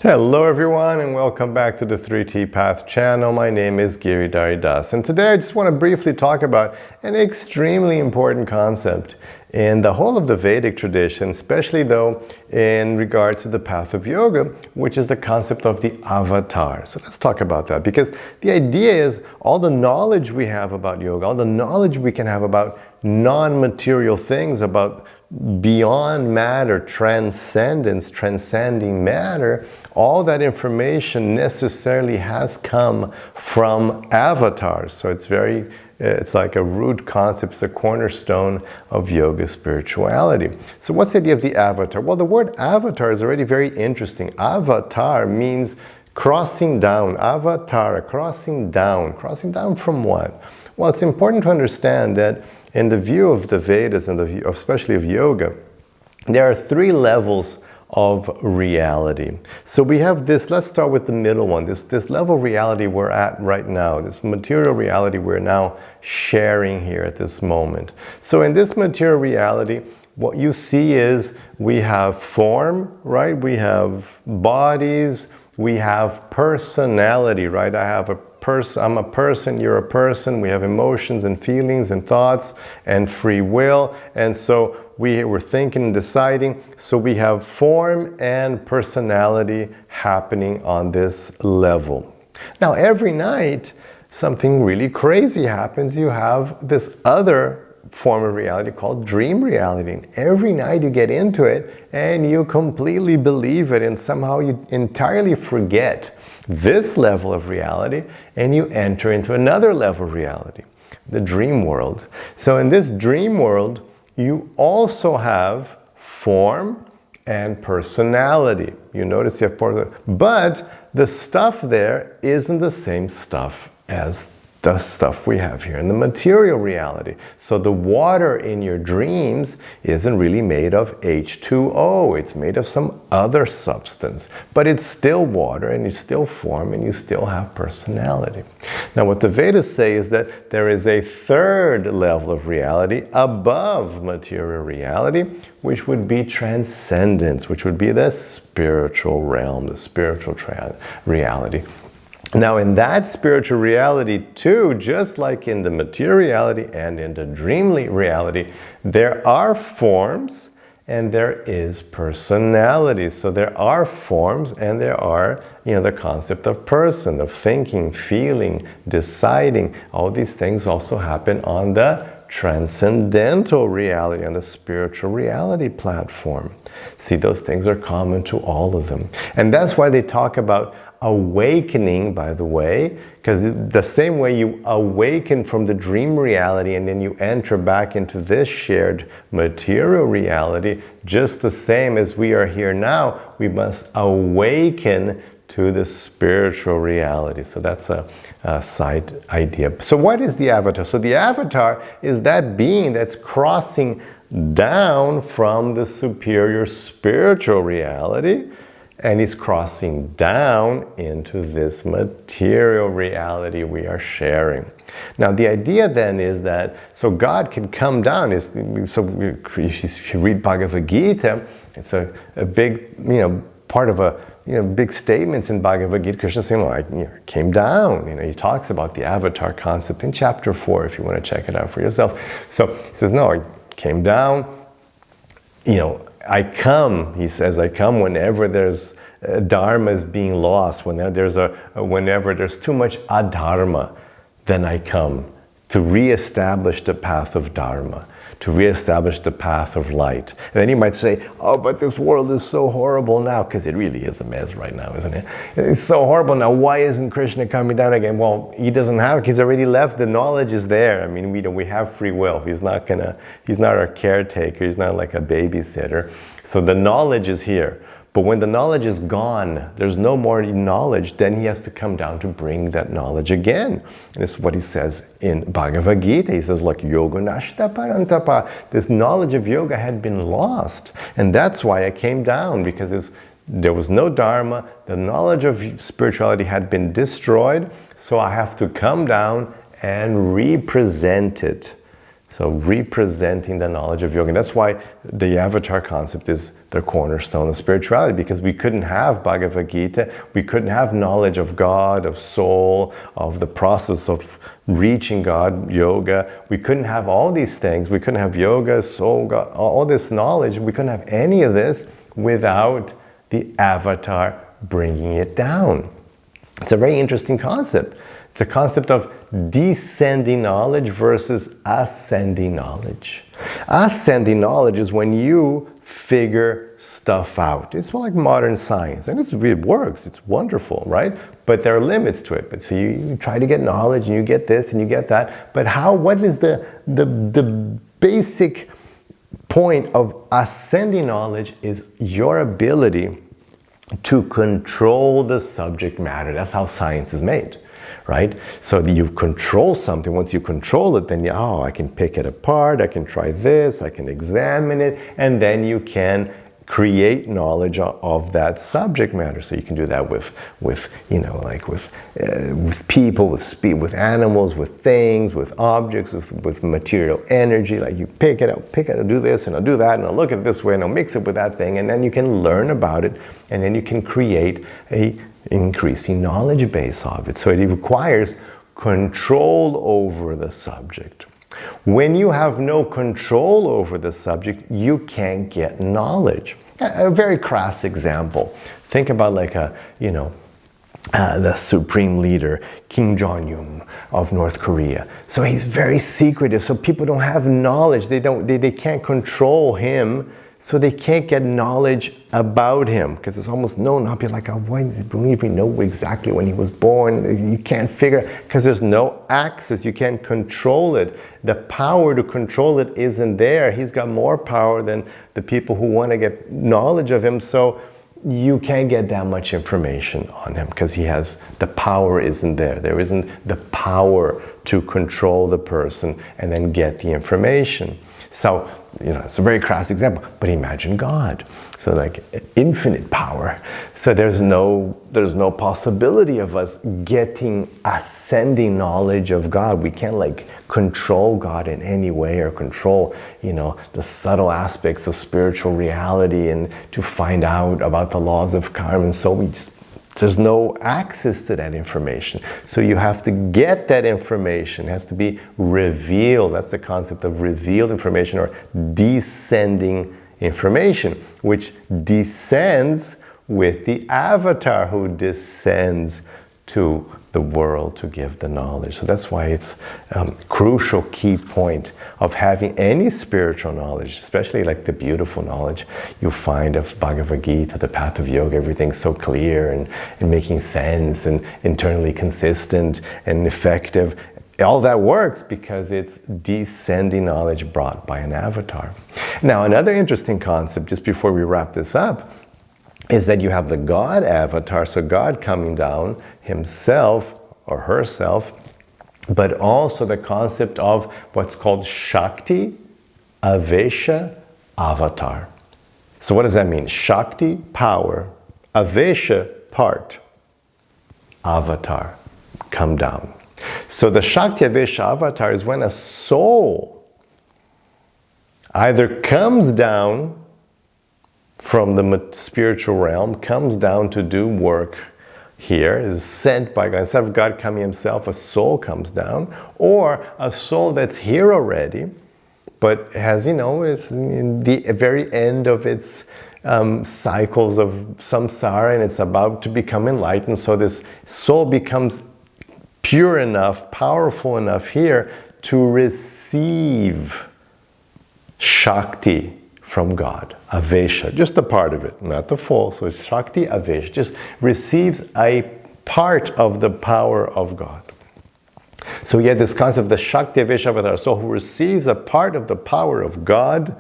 Hello everyone and welcome back to the 3T Path channel. My name is Giridhari and today I just want to briefly talk about an extremely important concept in the whole of the Vedic tradition, especially though in regards to the path of yoga, which is the concept of the avatar. So let's talk about that, because the idea is all the knowledge we have about yoga, all the knowledge we can have about non-material things, about beyond matter, transcendence, transcending matter, all that information necessarily has come from avatars. So it's like a root concept, it's a cornerstone of yoga spirituality. So what's the idea of the avatar? Well, the word avatar is already very interesting. Avatar means crossing down. Avatar, crossing down. Crossing down from what? Well, it's important to understand that in the view of the Vedas and the view, especially of yoga, there are three levels of reality. So we have this, let's start with the middle one, this level of reality we're at right now, this material reality we're now sharing here at this moment. So in this material reality, what you see is we have form, right? We have bodies, we have personality, right? I'm a person, you're a person, we have emotions and feelings and thoughts and free will, and so we're thinking and deciding. So we have form and personality happening on this level. Now every night something really crazy happens. You have this other form of reality called dream reality. And every night you get into it and you completely believe it, and somehow you entirely forget this level of reality and you enter into another level of reality, the dream world. So in this dream world, you also have form and personality. You notice you have personality, but the stuff there isn't the same stuff as the stuff we have here in the material reality. So the water in your dreams isn't really made of H2O. It's made of some other substance, but it's still water and you still form and you still have personality. Now what the Vedas say is that there is a third level of reality above material reality, which would be transcendence, which would be the spiritual realm, the spiritual reality. Now in that spiritual reality too, just like in the material reality and in the dream reality, there are forms and there is personality. So there are forms and there are, the concept of person, of thinking, feeling, deciding. All these things also happen on the transcendental reality, on the spiritual reality platform. See, those things are common to all of them. And that's why they talk about awakening, by the way, because the same way you awaken from the dream reality and then you enter back into this shared material reality, just the same as we are here now, we must awaken to the spiritual reality. So that's a side idea. So what is the avatar? So the avatar is that being that's crossing down from the superior spiritual reality, and he's crossing down into this material reality we are sharing. Now the idea then is that, so God can come down, if you read Bhagavad Gita, it's a big, part of big statements in Bhagavad Gita. Krishna saying, I came down. He talks about the avatar concept in chapter 4, if you want to check it out for yourself. So he says, no, I came down, I come, he says, I come whenever there's dharma is being lost, whenever there's too much adharma, then I come to reestablish the path of dharma, to reestablish the path of light. And then you might say, oh, but this world is so horrible now, because it really is a mess right now, isn't it? It's so horrible now. Why isn't Krishna coming down again? Well, he doesn't have, he's already left. The knowledge is there. I mean, we have free will. He's not our caretaker. He's not like a babysitter. So the knowledge is here. But when the knowledge is gone, there's no more knowledge, then he has to come down to bring that knowledge again. And this is what he says in Bhagavad Gita. He says, like, yoga nashta parantapa. This knowledge of yoga had been lost. And that's why I came down, because there was no dharma. The knowledge of spirituality had been destroyed. So I have to come down and represent it. So representing the knowledge of yoga. And that's why the avatar concept is the cornerstone of spirituality, because we couldn't have Bhagavad Gita, we couldn't have knowledge of God, of soul, of the process of reaching God, yoga. We couldn't have all these things. We couldn't have yoga, soul, God, all this knowledge. We couldn't have any of this without the avatar bringing it down. It's a very interesting concept. It's a concept of descending knowledge versus ascending knowledge. Ascending knowledge is when you figure stuff out. It's more like modern science, and it works. It's wonderful, right? But there are limits to it. But so you try to get knowledge, and you get this, and you get that. But what is the basic point of ascending knowledge is your ability to control the subject matter. That's how science is made. Right? So you control something. Once you control it, then I can pick it apart, I can try this, I can examine it, and then you can create knowledge of that subject matter. So you can do that with people, with animals, with things, with objects, with material energy. Like you pick it, I'll do this, and I'll do that, and I'll look at it this way, and I'll mix it with that thing, and then you can learn about it, and then you can create a increasing knowledge base of it. So it requires control over the subject. When you have no control over the subject, you can't get knowledge. A very crass example. Think about the supreme leader, Kim Jong-un of North Korea. So he's very secretive, so people don't have knowledge. They can't control him. So they can't get knowledge about him because it's almost known. I'll be like, why don't even know exactly when he was born? You can't figure it because there's no access. You can't control it. The power to control it isn't there. He's got more power than the people who want to get knowledge of him. So you can't get that much information on him because the power isn't there. There isn't the power to control the person and then get the information. So, it's a very crass example, but imagine God. So like infinite power. So there's no possibility of us getting ascending knowledge of God. We can't control God in any way or control, the subtle aspects of spiritual reality and to find out about the laws of karma. And so there's no access to that information. So you have to get that information. It has to be revealed. That's the concept of revealed information or descending information, which descends with the avatar who descends to the world to give the knowledge. So that's why it's a crucial key point of having any spiritual knowledge, especially the beautiful knowledge you find of Bhagavad Gita, the path of yoga. Everything's so clear and making sense and internally consistent and effective. All that works because it's descending knowledge brought by an avatar. Now, another interesting concept, just before we wrap this up, is that you have the God avatar, so God coming down himself or herself, but also the concept of what's called shakti-avesa-avatar. So what does that mean? Shakti, power, avesha, part, avatar, come down. So the shakti-avesa-avatar is when a soul either comes down from the spiritual realm, comes down to do work here, is sent by God. Instead of God coming himself, a soul comes down, or a soul that's here already, but has, is in the very end of its cycles of samsara, and it's about to become enlightened. So this soul becomes pure enough, powerful enough here to receive Shakti from God, Avesha, just a part of it, not the full. So it's Shakti Avesha, just receives a part of the power of God. So we get this concept of the shakti-avesa-avatar, so who receives a part of the power of God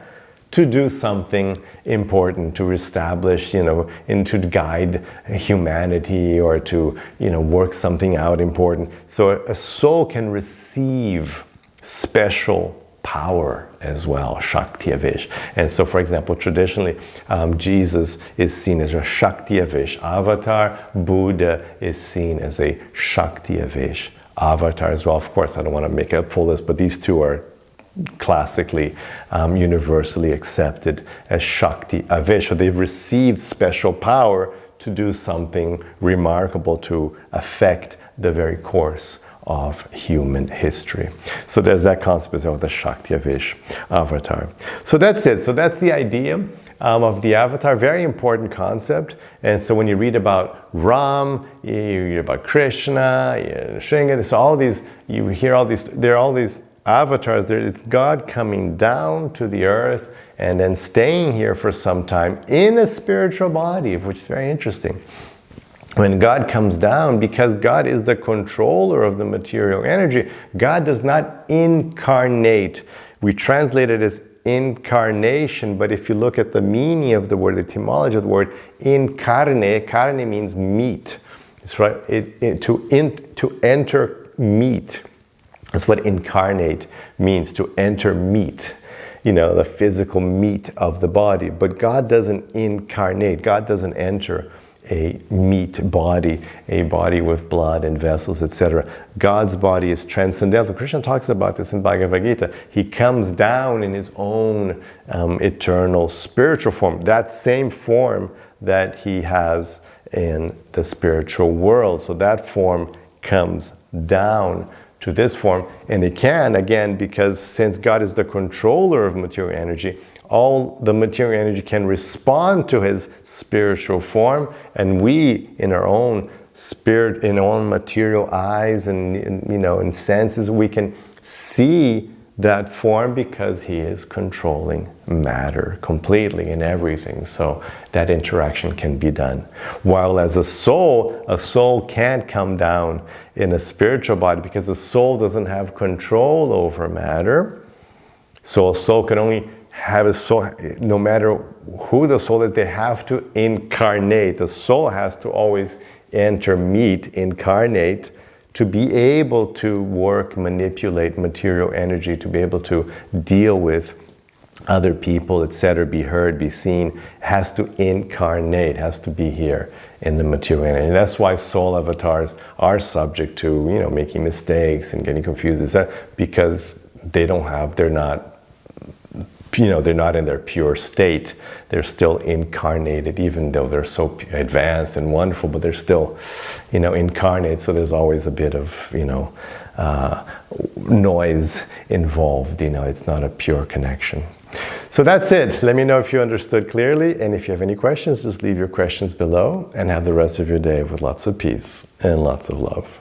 to do something important, to establish, and to guide humanity or to, work something out important. So a soul can receive special power as well, Shakti-avesha. And so, for example, traditionally, Jesus is seen as a Shakti-avesa-avatar. Buddha is seen as a Shakti-avesa-avatar as well. Of course, I don't want to make a full list, but these two are classically, universally accepted as shakti-avesa. They've received special power to do something remarkable, to affect the very course of human history. So there's that concept of the shakti-avesa-avatar. So that's it. So that's the idea of the avatar. Very important concept. And so when you read about Ram, you read about Krishna, Shringa, so all these, you hear all these, there are all these avatars. It's God coming down to the earth and then staying here for some time in a spiritual body, which is very interesting. When God comes down, because God is the controller of the material energy, God does not incarnate. We translate it as incarnation, but if you look at the meaning of the word, the etymology of the word, carne means meat. It's right, to enter meat. That's what incarnate means, to enter meat. You know, the physical meat of the body. But God doesn't incarnate. God doesn't enter a meat body, a body with blood and vessels, etc. God's body is transcendental. Krishna talks about this in Bhagavad Gita. He comes down in his own eternal spiritual form, that same form that he has in the spiritual world. So that form comes down to this form, and it can, again, because since God is the controller of material energy, all the material energy can respond to his spiritual form, and we, in our own spirit, in our own material eyes and senses, we can see that form because he is controlling matter completely in everything. So that interaction can be done. While as a soul can't come down in a spiritual body because the soul doesn't have control over matter. So a soul can only have a soul, no matter who the soul is, they have to incarnate. The soul has to always enter meat, incarnate, to be able to work, manipulate material energy, to be able to deal with other people, etc., be heard, be seen, has to incarnate, has to be here in the material energy. And that's why soul avatars are subject to, making mistakes and getting confused, etc., because they're not in their pure state. They're still incarnated, even though they're so advanced and wonderful, but they're still, incarnate. So there's always a bit of, noise involved. It's not a pure connection. So that's it. Let me know if you understood clearly. And if you have any questions, just leave your questions below and have the rest of your day with lots of peace and lots of love.